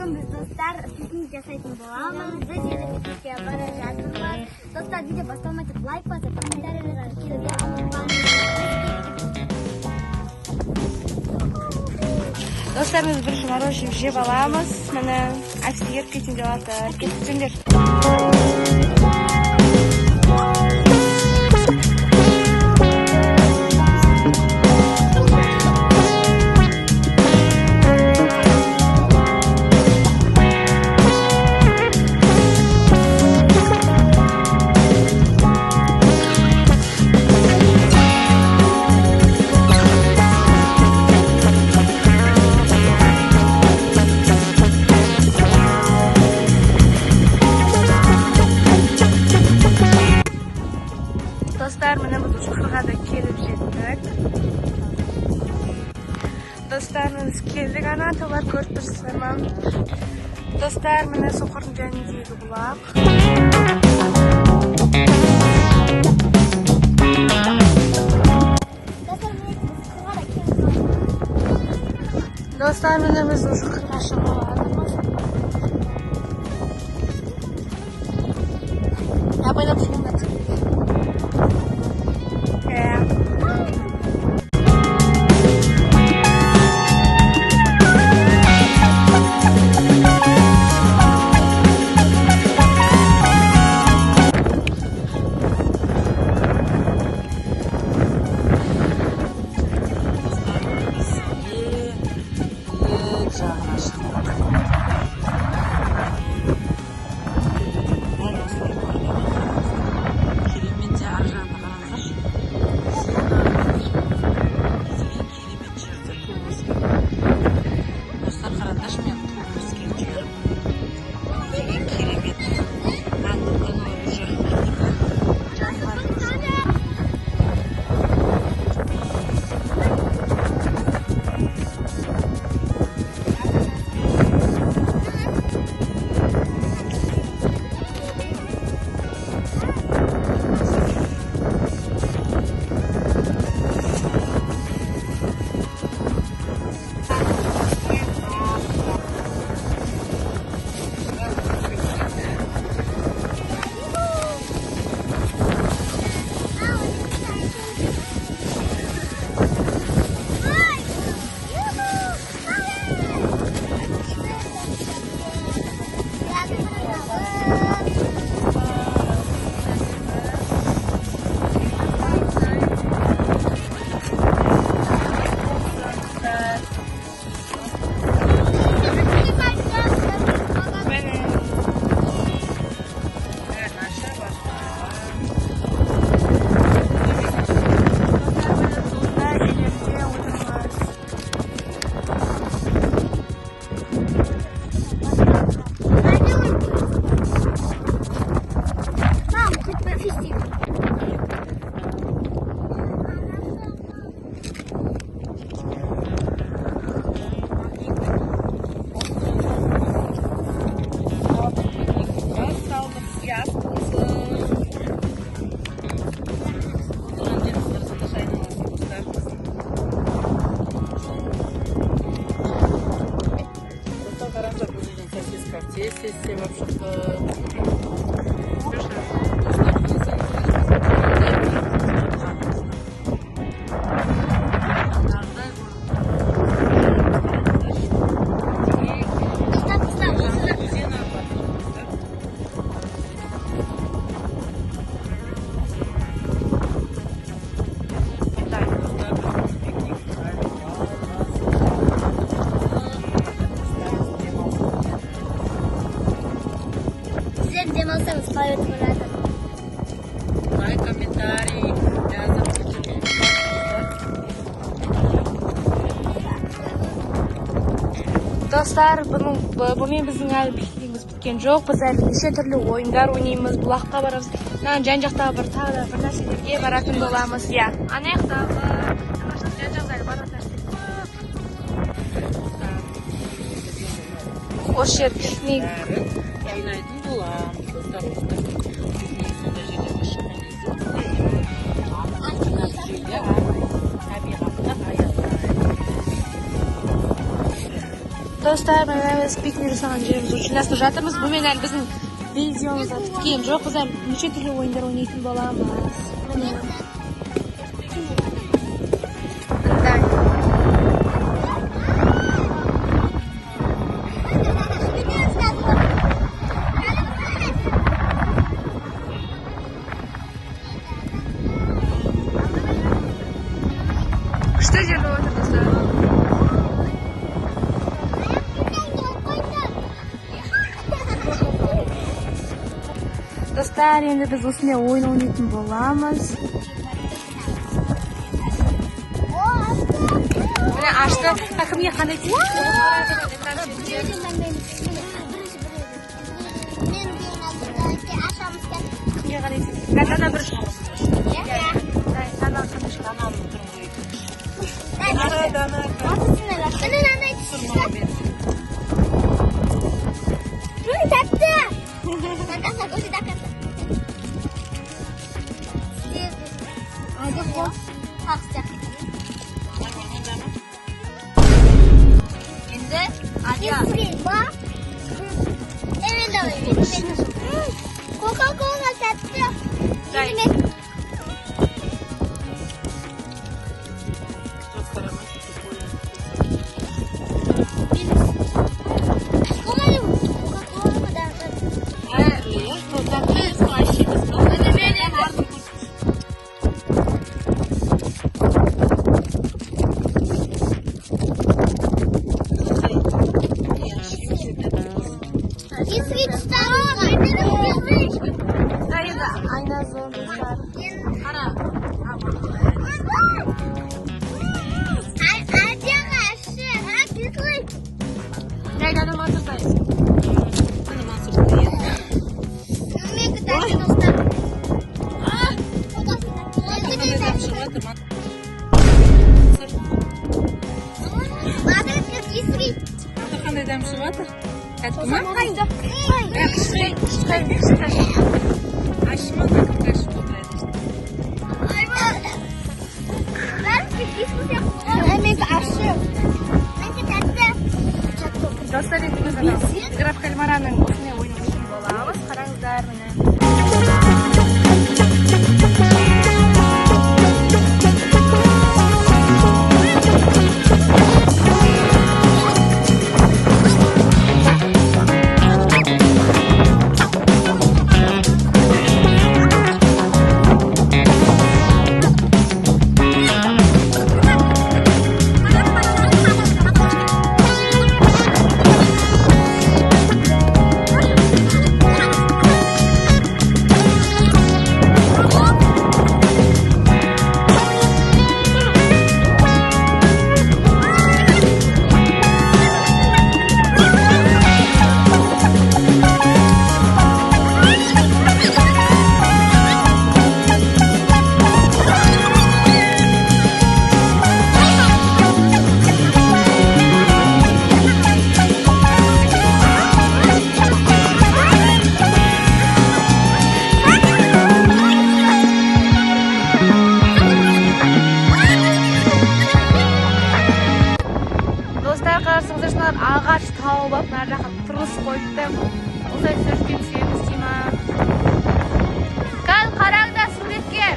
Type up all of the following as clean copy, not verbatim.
Бүгін біз достар пикник жасайтын боламыз. Біз енді пикникке бара жатырмыз. Достар, видео басталмай тұрып лайк басып, комментарийлерге келуге ұмытпаңыз. Достар, біз бір мороженое жеп аламыз. Міне Аксель еріп кетейін деп жатыр. Кетіңдер. Dostlar, mine biz Uşaqlığa da kelib jetdik. Dostlar, biz keldik ana, tovar ko'rib turibsizlar. Dostlar, mine So'qirning janidagi buloq. Dostlar, mine biz Uşaqlığa chiqib Ya böyle bir şey mi? Сессия вообще-то... Демалсаңыз қалай өтіп жатыр? Лайк, комментарий, жазып. Достар, бұмен біздің әлі пикнигіміз біткен жоқ. Біз әлі неше түрлі ойындар ойнаймыз, бұлаққа барамыз. Жан-жақтағы бір тағы да бір нәрселерге баратын боламыз. Иә, анаяқтағы жан-жақ әлі баратын нәрсе. Осы жер пикник. Ойнайтын боламыз, достар, осында пикник сондай жерлерге шыққан кезде табиғатты аялдайды. Dostlar, mana biz piknik жасаған жерimiz uchun жатырмыз. Bu менен биздин видеомузда тиккен жок, биз нече түрлүү оюндар ойнайтын боламыз. Что жерде отыр достар? Dostlar, endi biz o'smay o'yin o'ynayotgan bo'lamiz. Mana ashta kimga qanday kimga qaraysiz? Qanday bir Coca-Cola kattı. aynen zor dostlar. Nereden hatırlayız? Qanday dam shivadir? Kattimi? Dostlar, endi biz Graf Kalmaraning o'smay o'yini uchun bo'lamiz. Qarangizlar mana. Ağaç tavlab nardaqa turus qo'ydim. O'say sirtib suyimiz deyma. Qal qarangda suratga.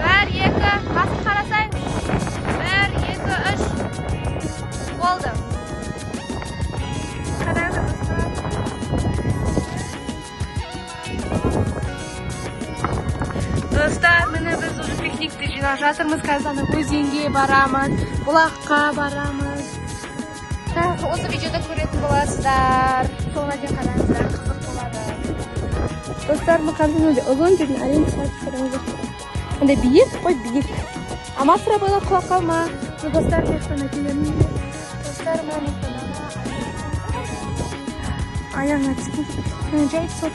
1 2 pastga qarasang. 1 2 3 bo'ldi. Qarangda dostlar. Dostlar, mana biz o'zi piknikda jo'nashamiz. Kazani o'zinga boramiz, buloqqa boramiz. O'zi videoda ko'rayotgan bo'lasizlar. Sonraga qarangizlar, qiziq bo'ladi. Dostlar, bu qanday uzun jo'rni aling qarangizlar. Bunday biyiq, qo'y biyiq. Ama sıra böyle kulak kalma. Dostlar, mehmana kelim. Dostlar, mehmana. Ayağına çıkın. Önce hiç soğuk.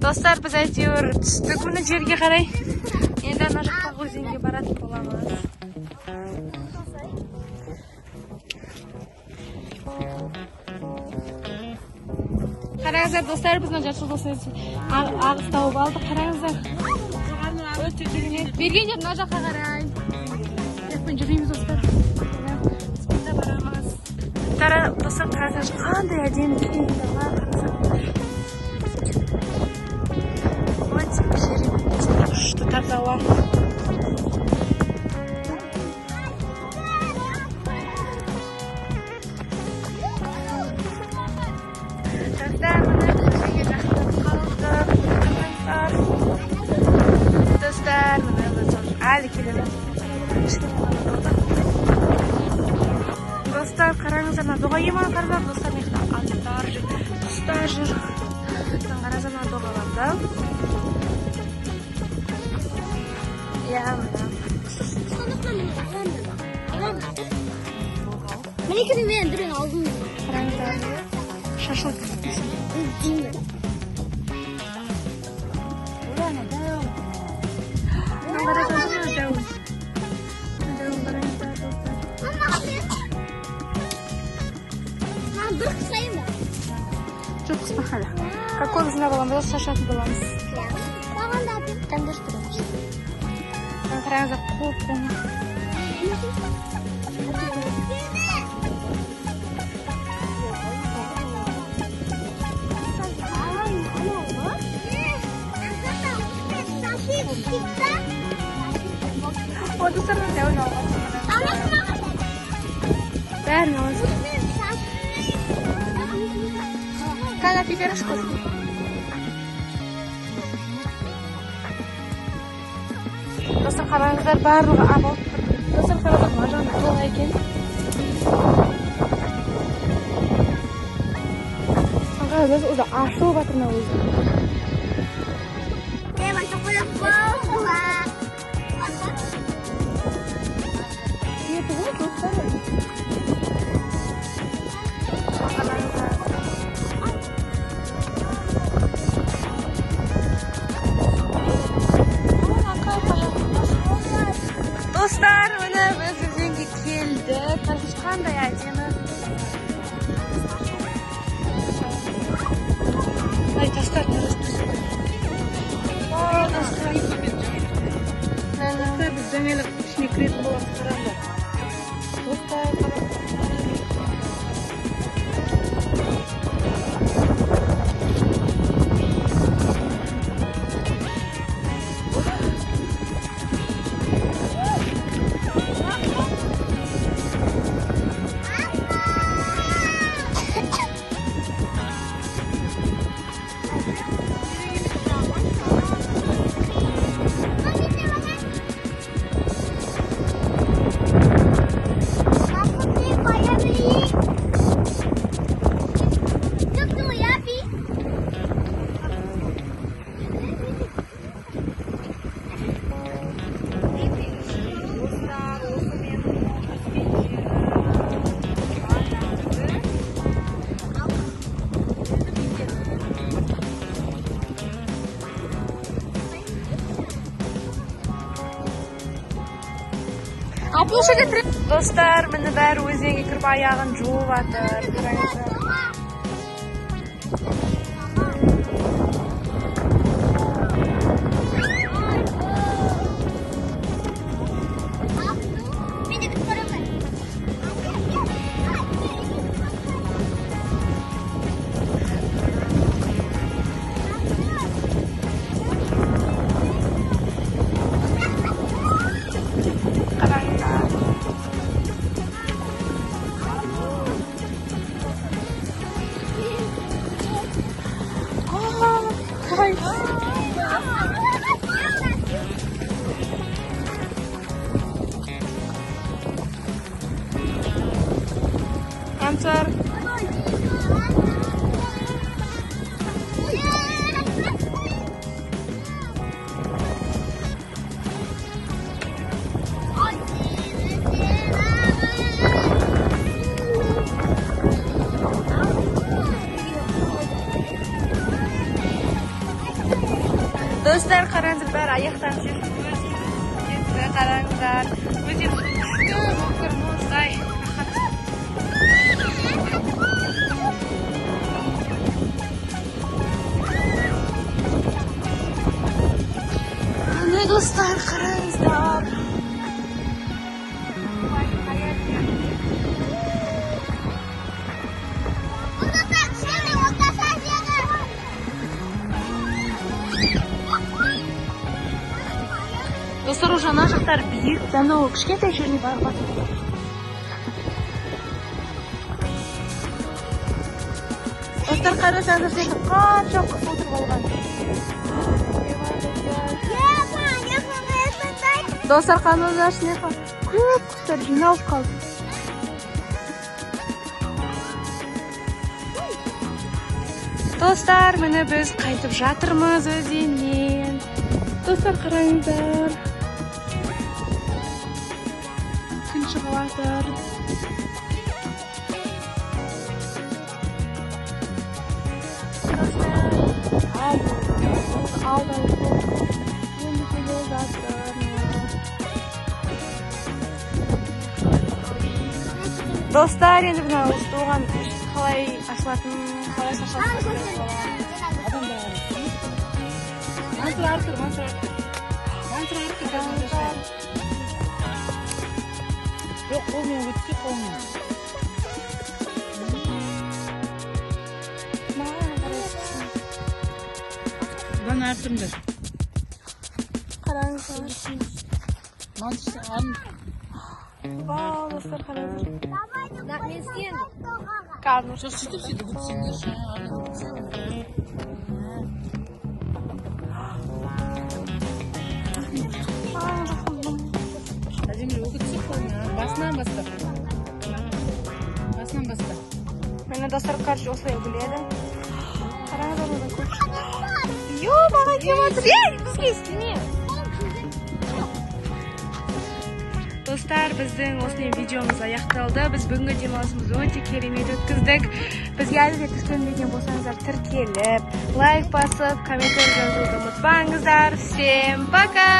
Dostlar biz aytıyor түсттік міне жерге қарай. Енді ана жаққа өзенге баратын боламыз. Қараңыздар достар, біз мына жарты болсын ағыс тауып алдық. Қараңыздар. Өте керемет. Берген жер мына жаққа қарай. Жақпен жүрмейміз достар. Спорта барамыз. Достар қараңыздар, қандай әдемі киімдер бар. Что таза ауа. Достар, міне біз әлі келеміз. Достар, қараңыздар, мына доға еман қарыздар. Достар, мекта аттар жүр, құстар жүр. Қараңыздар, мына доғаларда. Мен екінің мен дүрен алдым. Қараңыздар, шашылып кетпесін. Деймін. Бір қысайын ба? Жоқ, қыспа қала. Какой ұзына боламыз, шашатын боламыз. Маған да тәндір тұрмыз. Қараңыздар, қоп-қоң. Достармен дәуін алған. Бәрін аласың. Кәна пиперіш қылсын. Достар, қараңыздар, барлығы абалып тұрды. Достар, қараңыздар, мына жағында тола екен. Қараңыздар, өзі ашылып жатыр мына өзі. Dostlar, mine biz özünge keldik. Qarasız qanday әдемі. Ay, tastар көрсетті. Dostlar. Biz дәмелік ішіне кіретін боламыз, қараңдар. Достар, Dostlar, mine bәрі өзенге кіріп аяғын жуып жатыр. Қараңыздар. Answer. Dostlar qaranglar, bari аяқтан жетті, қараңыздар. Өте күшті болып мұздай. Аны достар, қараңыздар. Достар, уже ана жақтар биік, анау кішкентай жеріне барып жатыр. Достар, қарасаңыздар, жерде қанша құс отырып алған. Достар, қараңыздар, снега көп құстар жиналып қалды. Достар, міне біз қайтып жатырмыз өзеннен. Достар, қараңыздар. Күн шығып жатыр. Достар, енді мына ұсталған қалай ашылатын, қалай сашалатын. Мантра артыр. Жоқ, қолмен өтсе қолмен. Бұдан артымды. Қараңыздар. Мантра арын. Вау, достар, қараңыздар. Мен істейін. Қарны. Жоқ, сөйтіп өтсеңдер жаңа әдемі өкітсе қолмен. Басынан баста. Мені достар қаршы осылай біледі. Қараңыздар, одан көп. Йо, бала кем отыр. Ей, бізге істеме. Достар, біздің осылай видеомыз аяқталды. Біз бүгінгі демалысымызды өте керемет өткіздік. Бізге әлі де тіркелмеген болсаңыздар, тіркеліп, лайк басып, комментарий жазуды ұмытпаңыздар. Всем пока!